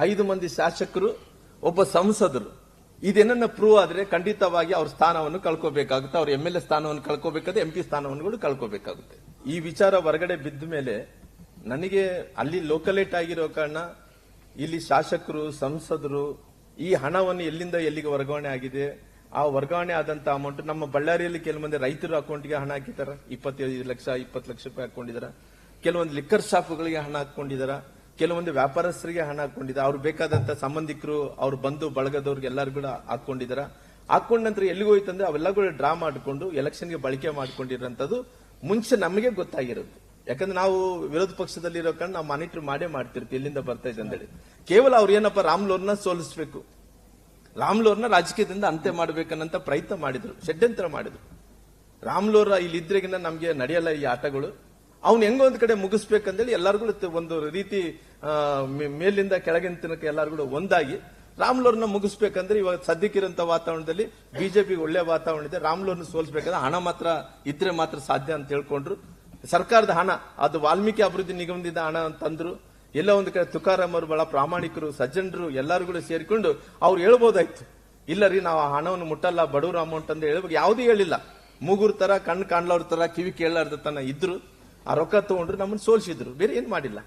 5 ಮಂದಿ ಶಾಸಕರು, ಒಬ್ಬ ಸಂಸದರು ಇದೇನನ್ನ ಪ್ರೂವ್ ಆದ್ರೆ ಖಂಡಿತವಾಗಿ ಅವ್ರ ಸ್ಥಾನವನ್ನು ಕಳ್ಕೋಬೇಕಾಗುತ್ತೆ, ಅವ್ರ MLA ಸ್ಥಾನವನ್ನು ಕಳ್ಕೋಬೇಕಾದ್ರೆ MP ಸ್ಥಾನವನ್ನು ಕಳ್ಕೋಬೇಕಾಗುತ್ತೆ. ಈ ವಿಚಾರ ಹೊರಗಡೆ ಬಿದ್ದ ಮೇಲೆ ನನಗೆ ಅಲ್ಲಿ ಲೋಕಲೇಟ್ ಆಗಿರೋ ಕಾರಣ ಇಲ್ಲಿ ಶಾಸಕರು, ಸಂಸದರು ಈ ಹಣವನ್ನು ಎಲ್ಲಿಂದ ಎಲ್ಲಿಗೆ ವರ್ಗಾವಣೆ ಆಗಿದೆ, ಆ ವರ್ಗಾವಣೆ ಆದಂತ ಅಮೌಂಟ್ ನಮ್ಮ ಬಳ್ಳಾರಿಯಲ್ಲಿ ಕೆಲವು ಮಂದಿ ರೈತರ ಅಕೌಂಟ್ಗೆ ಹಣ ಹಾಕಿದಾರ, 25 ಲಕ್ಷ 20 ಲಕ್ಷ ರೂಪಾಯಿ ಹಾಕೊಂಡಿದಾರ. ಕೆಲವೊಂದು ಲಿಕ್ಕರ್ ಶಾಪ್ಗಳಿಗೆ ಹಣ ಹಾಕೊಂಡಿದಾರ, ಕೆಲವೊಂದು ವ್ಯಾಪಾರಸ್ಥರಿಗೆ ಹಣ ಹಾಕೊಂಡಿದ್ದಾರೆ. ಅವ್ರು ಬೇಕಾದಂತ ಸಂಬಂಧಿಕರು, ಅವ್ರ ಬಂಧು ಬಳಗದವ್ರಿಗೆ ಎಲ್ಲರೂ ಕೂಡ ಹಾಕೊಂಡಿದಾರ. ಹಾಕೊಂಡ ನಂತರ ಎಲ್ಲಿಗೆ ಹೋಯ್ತಂದ್ರೆ ಅವೆಲ್ಲ ಕೂಡ ಡ್ರಾ ಮಾಡಿಕೊಂಡು ಎಲೆಕ್ಷನ್ಗೆ ಬಳಕೆ ಮಾಡ್ಕೊಂಡಿರೋಂಥದ್ದು ಮುಂಚೆ ನಮಗೆ ಗೊತ್ತಾಗಿರೋದು. ಯಾಕಂದ್ರೆ ನಾವು ವಿರೋಧ ಪಕ್ಷದಲ್ಲಿ ಇರೋ ಕಾರಣ ನಾವು ಮಾನಿಟರ್ ಮಾಡೇ ಮಾಡ್ತಿರ್ತೀವಿ ಎಲ್ಲಿಂದ ಬರ್ತಾ ಇದೆ ಅಂತೇಳಿ. ಕೇವಲ ಅವ್ರು ಏನಪ್ಪ ರಾಮ್ಲೋರ್ನ ಸೋಲಿಸಬೇಕು, ರಾಮ್ಲೋರ್ನ ರಾಜಕೀಯದಿಂದ ಅಂತ್ಯ ಮಾಡ್ಬೇಕನ್ನಂತ ಪ್ರಯತ್ನ ಮಾಡಿದ್ರು, ಷಡ್ಯಂತ್ರ ಮಾಡಿದ್ರು. ರಾಮ್ಲೋರ್ ಇಲ್ಲಿದ್ರೆಗಿನ ನಮ್ಗೆ ನಡೆಯಲ್ಲ ಈ ಆಟಗಳು, ಅವ್ನು ಹೆಂಗೊಂದ್ ಕಡೆ ಮುಗಿಸ್ಬೇಕಂದೇಳಿ ಎಲ್ಲಾರ್ಗೂ ಒಂದು ರೀತಿ ಮೇಲಿಂದ ಕೆಳಗಿನ ತನಕ ಎಲ್ಲಾರ್ಗೂ ಒಂದಾಗಿ ರಾಮ್ಲೋರ್ನ ಮುಗಿಸ್ಬೇಕಂದ್ರೆ ಇವಾಗ ಸದ್ಯಕ್ಕಿರಂತ ವಾತಾವರಣದಲ್ಲಿ ಬಿಜೆಪಿ ಒಳ್ಳೆ ವಾತಾವರಣ ಇದೆ. ರಾಮ್ಲೋರ್ನ ಸೋಲ್ಸ್ಬೇಕಂದ್ರೆ ಹಣ ಮಾತ್ರ ಇದ್ರೆ ಮಾತ್ರ ಸಾಧ್ಯ ಅಂತ ಹೇಳ್ಕೊಂಡ್ರು. ಸರ್ಕಾರದ ಹಣ ಅದು ವಾಲ್ಮೀಕಿ ಅಭಿವೃದ್ಧಿ ನಿಗಮದಿಂದ ಹಣ ತಂದ್ರು. ಎಲ್ಲ ಒಂದು ಕಡೆ ತುಕಾರಾಮ್ ಅವರು ಬಹಳ ಪ್ರಾಮಾಣಿಕರು, ಸಜ್ಜನರು ಎಲ್ಲರೂ ಸೇರಿಕೊಂಡು ಅವ್ರು ಹೇಳ್ಬೋದಾಯ್ತು, ಇಲ್ಲ ರೀ ನಾವು ಆ ಹಣವನ್ನು ಮುಟ್ಟಲ್ಲ, ಬಡವರ ಅಮೌಂಟ್ ಅಂತ ಹೇಳ್ಬೇಕು. ಯಾವುದೂ ಹೇಳಿಲ್ಲ. ಮೂಗುರ್ ತರ, ಕಣ್ಣು ಕಾಣ್ಲವ್ರ ತರ, ಕಿವಿ ಕೇಳಲಾರ್ದ ತನ ಇದ್ರು. ಆ ರೊಕ್ಕ ತಗೊಂಡ್ರು, ನಮ್ಮನ್ನು ಸೋಲ್ಸಿದ್ರು, ಬೇರೆ ಏನ್ ಮಾಡಿಲ್ಲ.